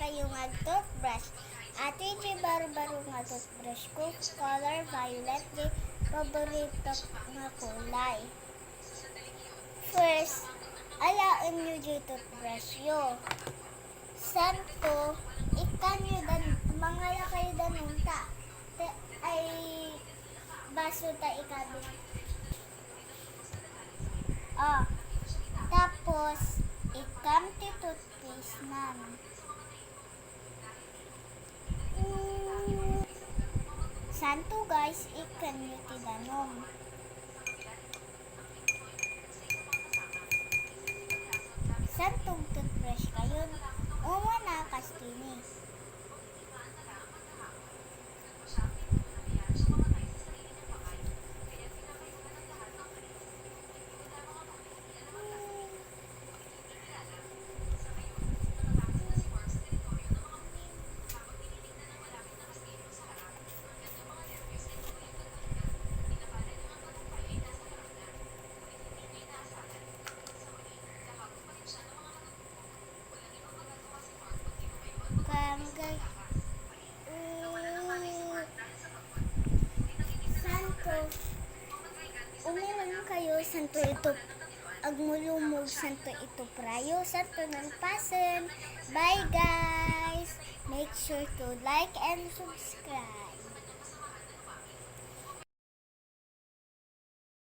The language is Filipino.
kayo nga toothbrush. Ate G baro-baro nga toothbrush ko. Color violet. Di paborito nga kulay. First, alaan nyo di toothbrush yo. Santo, ikan nyo dan, mga kayo danunta. Ay, baso ta ikabi. Oh, tapos, ikam ti toothpaste nan. Santo guys, ikan nyo ti danom. Santong toothbrush kayo. Uma na kastini. Santo, umiwan kayo, santo ito, agmulumog, santo ito prayo, santo ng pasen. Bye guys! Make sure to like and subscribe.